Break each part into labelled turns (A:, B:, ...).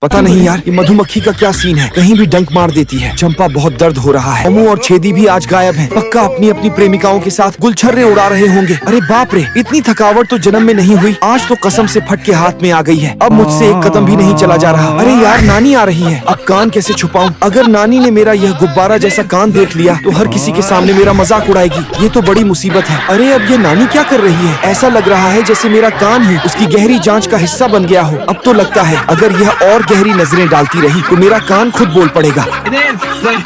A: पता नहीं यार ये मधुमक्खी का क्या सीन है, कहीं भी डंक मार देती है। चंपा बहुत दर्द हो रहा है। अमू और छेदी भी आज गायब हैं। पक्का अपनी अपनी प्रेमिकाओं के साथ गुलछर्रे उड़ा रहे होंगे। अरे बाप रे, इतनी थकावट तो जन्म में नहीं हुई, आज तो कसम से फट के हाथ में आ गई है। अब मुझसे एक कदम भी नहीं चला जा रहा। अरे यार नानी आ रही है, अब कान कैसे छुपाऊं? अगर नानी ने मेरा यह गुब्बारा जैसा कान देख लिया तो हर किसी के सामने मेरा मजाक उड़ाएगी। ये तो बड़ी मुसीबत है। अरे अब ये नानी क्या कर रही है? ऐसा लग रहा है जैसे मेरा कान ही उसकी गहरी जांच का हिस्सा बन गया हो। अब तो लगता है अगर यह और गहरी नजरें डालती रही तो मेरा कान खुद बोल पड़ेगा।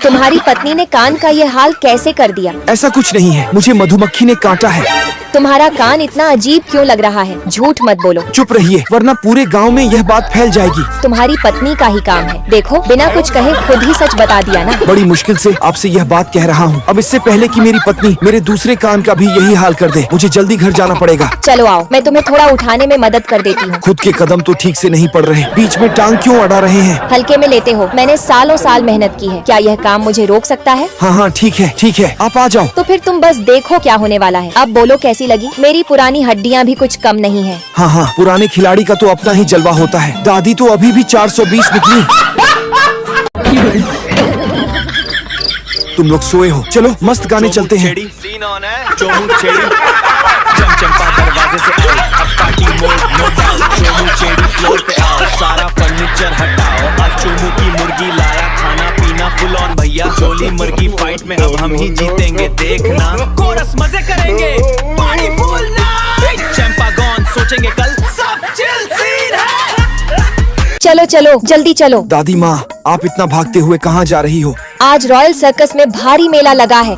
B: तुम्हारी पत्नी ने कान का ये हाल कैसे कर दिया?
A: ऐसा कुछ नहीं है, मुझे मधुमक्खी ने काटा है।
B: तुम्हारा कान इतना अजीब क्यों लग रहा है? झूठ मत बोलो।
A: चुप रहिए वरना पूरे गांव में यह बात फैल जाएगी।
B: तुम्हारी पत्नी का ही काम है। देखो बिना कुछ कहे खुद ही सच बता दिया ना।
A: बड़ी मुश्किल से आपसे यह बात कह रहा हूँ। अब इससे पहले कि मेरी पत्नी मेरे दूसरे कान का भी यही हाल कर दे, मुझे जल्दी घर जाना पड़ेगा।
B: चलो आओ, मैं तुम्हें थोड़ा उठाने में मदद कर देती हूँ।
A: खुद के कदम तो ठीक से नहीं पड़ रहे, बीच में टांग क्यों अड़ा रहे हैं?
B: हल्के में लेते हो, मैंने सालों साल मेहनत की है। क्या यह काम मुझे रोक सकता है?
A: हाँ हाँ ठीक है, आप आ जाओ।
B: तो फिर तुम बस देखो क्या होने वाला है। अब बोलो कैसी लगी? मेरी पुरानी हड्डियाँ भी कुछ कम नहीं है।
A: हाँ पुराने खिलाड़ी का तो अपना ही जलवा होता है। दादी तो अभी भी 420 निकली। तुम लोग सोए हो, चलो मस्त गाने चलते हैं।
C: सीन ऑन है, चोमू छेड़ी चमचंपा दरवाजे से आओ, अब पार्टी मोड नो डाउट। चोमू छेड़ी फ्लोर पे आओ, सारा फर्नीचर हटाओ। आज चोमू की मुर्गी लाया, खाना पीना फुल ऑन भैया। जोली मुर्गी फाइट में अब हम ही जीतेंगे, देखना कोरस मजे करेंगे, पार्टी फुल नाइट। चंपा गॉन सोचेंगे कल, सब चिल सीन है।
B: चलो चलो जल्दी चलो।
A: दादी माँ आप इतना भागते हुए कहाँ जा रही हो?
B: आज रॉयल सर्कस में भारी मेला लगा है।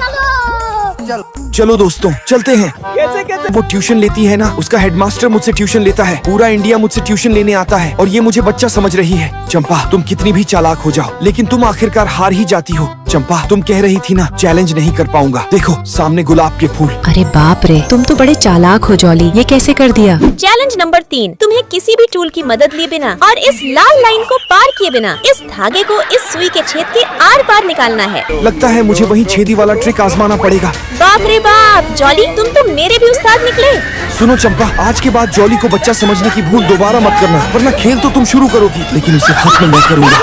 A: चलो दोस्तों चलते हैं। कैसे? वो ट्यूशन लेती है ना, उसका हेडमास्टर मुझसे ट्यूशन लेता है। पूरा इंडिया मुझसे ट्यूशन लेने आता है और ये मुझे बच्चा समझ रही है। चंपा तुम कितनी भी चालाक हो जाओ लेकिन तुम आखिरकार हार ही जाती हो। चंपा तुम कह रही थी ना चैलेंज नहीं कर पाऊंगा, देखो सामने गुलाब के फूल।
D: अरे बाप रे, तुम तो बड़े चालाक हो जॉली, ये कैसे कर दिया?
E: चैलेंज नंबर 3, तुम्हें किसी भी टूल की मदद लिए बिना और इस लाल लाइन को पार किए बिना इस धागे को इस सुई के छेद के आर पार निकालना है।
A: लगता है मुझे वही छेदी वाला ट्रिक आजमाना पड़ेगा।
E: बाप रे बाप, जॉली तुम तो मेरे भी उस्ताद निकले।
A: सुनो चंपा, आज के बाद जॉली को बच्चा समझने की भूल दोबारा मत करना, वरना खेल तो तुम शुरू करोगी लेकिन उसे खत्म मैं करूँगा।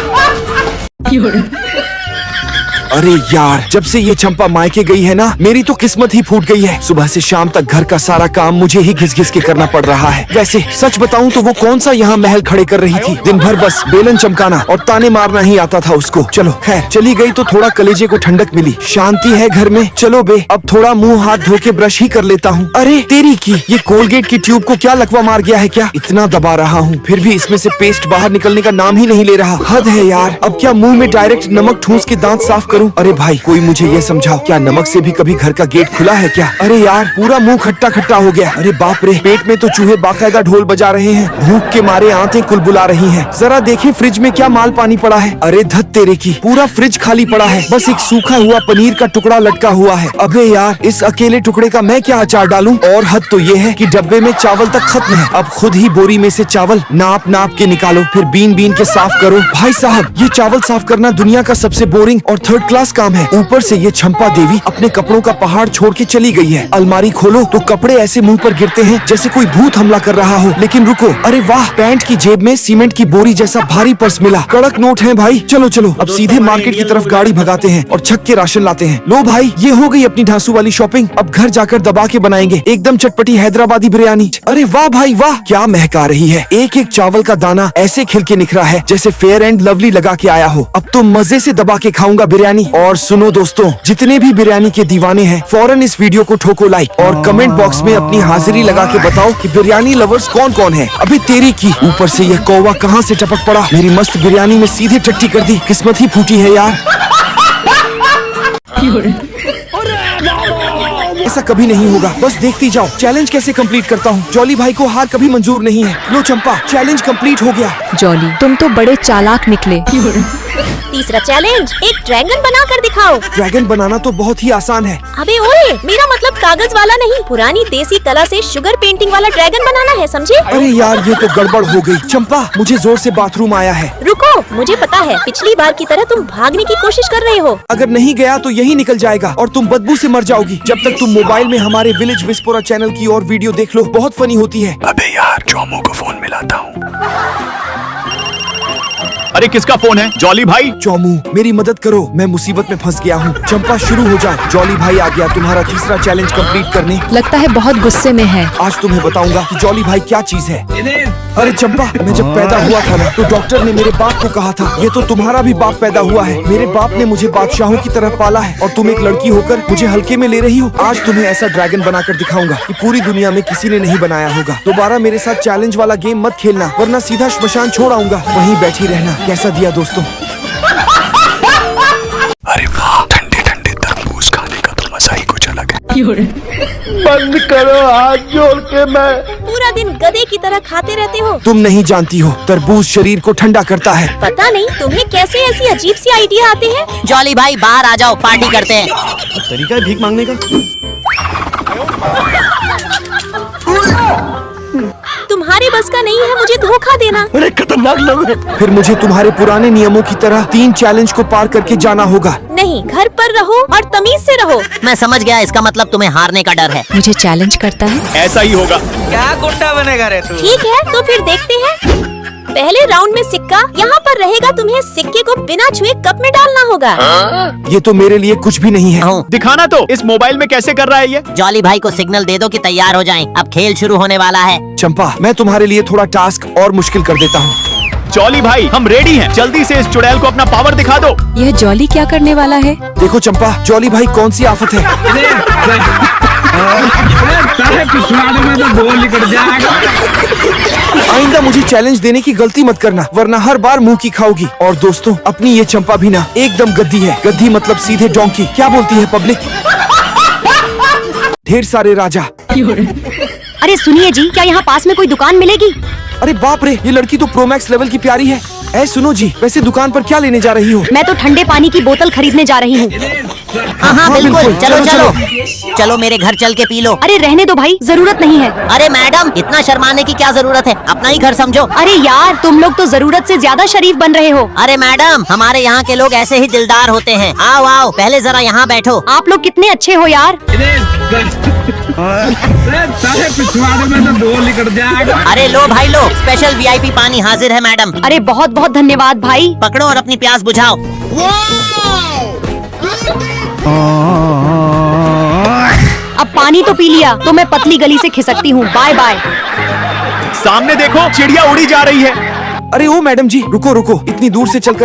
A: अरे यार जब से ये चंपा मायके गई है ना, मेरी तो किस्मत ही फूट गई है। सुबह से शाम तक घर का सारा काम मुझे ही घिस घिस के करना पड़ रहा है। वैसे सच बताऊं तो वो कौन सा यहाँ महल खड़े कर रही थी, दिन भर बस बेलन चमकाना और ताने मारना ही आता था उसको। चलो खैर चली गई तो थोड़ा कलेजे को ठंडक मिली, शांति है घर में। चलो बे अब थोड़ा मुंह हाथ धो के ब्रश ही कर लेता हूँ। अरे तेरी की ये कोलगेट की ट्यूब को क्या लकवा मार गया है क्या? इतना दबा रहा हूँ फिर भी इसमें से पेस्ट बाहर निकलने का नाम ही नहीं ले रहा। हद है यार, अब क्या मुँह में डायरेक्ट नमक ठूस के दांत साफ करूँ? अरे भाई कोई मुझे ये समझाओ, क्या नमक से भी कभी घर का गेट खुला है क्या? अरे यार पूरा मुंह खट्टा खट्टा हो गया। अरे बाप रे, पेट में तो चूहे बाकायदा ढोल बजा रहे हैं। भूख के मारे आंखें कुलबुला रही हैं। जरा देखें फ्रिज में क्या माल पानी पड़ा है। अरे धत तेरे की, पूरा फ्रिज खाली पड़ा है, बस एक सूखा हुआ पनीर का टुकड़ा लटका हुआ है। अबे यार इस अकेले टुकड़े का मैं क्या अचार डालूं? और हद तो ये है कि डब्बे में चावल तक खत्म है। अब खुद ही बोरी में से चावल नाप नाप के निकालो, फिर बीन बीन के साफ करो। भाई साहब ये चावल साफ करना दुनिया का सबसे बोरिंग और थर्ड क्लास काम है। ऊपर से ये चंपा देवी अपने कपड़ों का पहाड़ छोड़ के चली गई है। अलमारी खोलो तो कपड़े ऐसे मुंह पर गिरते हैं जैसे कोई भूत हमला कर रहा हो। लेकिन रुको, अरे वाह, पैंट की जेब में सीमेंट की बोरी जैसा भारी पर्स मिला। कड़क नोट है भाई। चलो चलो अब सीधे मार्केट की तरफ गाड़ी भगाते हैं और छक के राशन लाते हैं। लो भाई ये हो गई अपनी ढांसू वाली शॉपिंग। अब घर जाकर दबा के बनाएंगे एकदम चटपटी हैदराबादी बिरयानी। अरे वाह भाई वाह, क्या महका रही है। एक एक चावल का दाना ऐसे खिल के निखरा है जैसे फेयर एंड लवली लगा के आया हो। अब तो मजे से दबा के खाऊंगा बिरयानी। और सुनो दोस्तों, जितने भी बिरयानी के दीवाने हैं फौरन इस वीडियो को ठोको लाइक और कमेंट बॉक्स में अपनी हाजिरी लगा के बताओ कि बिरयानी लवर्स कौन कौन है। अभी तेरी की, ऊपर से यह कौवा कहां से टपक पड़ा, मेरी मस्त बिरयानी में सीधे टट्टी कर दी। किस्मत ही फूटी है यार। ऐसा कभी नहीं होगा, बस देखती जाओ चैलेंज कैसे कंप्लीट करता हूँ। जॉली भाई को हार कभी मंजूर नहीं है। लो चंपा, चैलेंज कंप्लीट हो गया।
D: जॉली तुम तो बड़े चालाक निकले।
E: तीसरा चैलेंज, एक ड्रैगन बना कर दिखाओ।
A: ड्रैगन बनाना तो बहुत ही आसान है।
E: अबे ओए, मेरा मतलब कागज वाला नहीं, पुरानी देसी कला से शुगर पेंटिंग वाला ड्रैगन बनाना है, समझे?
A: अरे यार ये तो गड़बड़ हो गई। चंपा मुझे जोर से बाथरूम आया है।
E: रुको, मुझे पता है पिछली बार की तरह तुम भागने की कोशिश कर रहे हो।
A: अगर नहीं गया तो यही निकल जाएगा और तुम बदबू से मर जाओगी। जब तक तुम मोबाइल में हमारे विलेज विस्पोरा चैनल की और वीडियो देख लो, बहुत फनी होती है।
C: अबे यार चोमू को फोन मिलाता हूँ।
F: अरे किसका फोन है? जॉली भाई?
A: चोमू मेरी मदद करो, मैं मुसीबत में फंस गया हूँ। चंपा शुरू हो जा। जॉली भाई आ गया तुम्हारा तीसरा चैलेंज कंप्लीट करने।
D: लगता है बहुत गुस्से में है।
A: आज तुम्हें बताऊंगा कि जॉली भाई क्या चीज है। अरे चंपा, मैं जब पैदा हुआ था ना तो डॉक्टर ने मेरे बाप को कहा था ये तो तुम्हारा भी बाप पैदा हुआ है। मेरे बाप ने मुझे बादशाहों की तरह पाला है और तुम एक लड़की होकर मुझे हल्के में ले रही हो। आज तुम्हें ऐसा ड्रैगन बनाकर दिखाऊंगा कि पूरी दुनिया में किसी ने नहीं बनाया होगा। दोबारा मेरे साथ चैलेंज वाला गेम मत खेलना वरना सीधा श्मशान छोड़ आऊंगा। वहीं बैठी रहना। कैसा दिया दोस्तों?
F: अरे वाह, ठंडे ठंडे तरबूज खाने का तो मजा ही कुछ अलग है।
A: बंद करो हाथ जोड़ के। मैं
E: पूरा दिन गधे की तरह खाते रहते हो।
A: तुम नहीं जानती हो तरबूज शरीर को ठंडा करता है।
E: पता नहीं तुम्हें कैसे ऐसी अजीब सी आइडिया आते हैं।
G: जॉली भाई बाहर आ जाओ, पार्टी करते हैं।
A: तरीका है भीख मांगने का।
E: तुम्हारे बस का नहीं है मुझे धोखा देना।
A: अरे खतरनाक लोग हैं। फिर मुझे तुम्हारे पुराने नियमों की तरह 3 चैलेंज को पार करके जाना होगा।
E: नहीं, घर पर रहो और तमीज से रहो।
G: मैं समझ गया, इसका मतलब तुम्हें हारने का डर है।
D: मुझे चैलेंज करता है।
F: ऐसा ही होगा।
C: क्या गुंडा बनेगा रे तू?
E: ठीक है तो फिर देखते हैं। पहले राउंड में सिक्का यहाँ पर रहेगा। तुम्हें सिक्के को बिना छुए कप में डालना होगा।
A: ये तो मेरे लिए कुछ भी नहीं है।
G: हूँ।
F: दिखाना तो इस मोबाइल में कैसे कर रहा है ये?
G: जॉली भाई को सिग्नल दे दो कि तैयार हो जाएं। अब खेल शुरू होने वाला है।
A: चंपा, मैं तुम्हारे लिए थोड़ा टास्क और मुश्किल कर देता हूँ।
F: जॉली भाई हम रेडी हैं, जल्दी से इस चुड़ैल को अपना पावर दिखा दो।
D: यह जॉली क्या करने वाला है?
A: देखो चंपा, जॉली भाई कौन सी आफत है। आइंदा मुझे चैलेंज देने की गलती मत करना वरना हर बार मुंह की खाओगी। और दोस्तों, अपनी ये चंपा भी ना एकदम गद्दी है। गद्दी मतलब सीधे डोंकी। क्या बोलती है पब्लिक? ढेर सारे राजा।
B: अरे सुनिए जी, क्या यहाँ पास में कोई दुकान मिलेगी?
A: अरे बाप रे, ये लड़की तो प्रोमैक्स लेवल की प्यारी है। ऐ सुनो जी, वैसे दुकान पर क्या लेने जा रही हो?
B: मैं तो ठंडे पानी की बोतल खरीदने जा रही हूँ।
G: हाँ बिल्कुल, चलो चलो चलो मेरे घर चल के पी लो।
B: अरे रहने दो भाई, जरूरत नहीं है।
G: अरे मैडम, इतना शर्माने की क्या जरूरत है? अपना ही घर समझो।
B: अरे यार, तुम लोग तो जरूरत से ज्यादा शरीफ बन रहे हो।
G: अरे मैडम, हमारे यहाँ के लोग ऐसे ही दिलदार होते हैं। आओ आओ, पहले जरा यहाँ बैठो।
B: आप लोग कितने अच्छे हो यार।
G: अरे लो भाई लो, स्पेशल VIP पानी हाजिर है मैडम।
B: अरे बहुत बहुत धन्यवाद भाई।
G: पकड़ो और अपनी प्यास बुझाओ।
B: अब पानी तो पी लिया तो मैं पतली गली से खिसकती हूँ। Bye bye.
F: सामने देखो, चिड़िया उड़ी जा रही है।
A: अरे ओ मैडम जी, रुको रुको, इतनी दूर से चलकर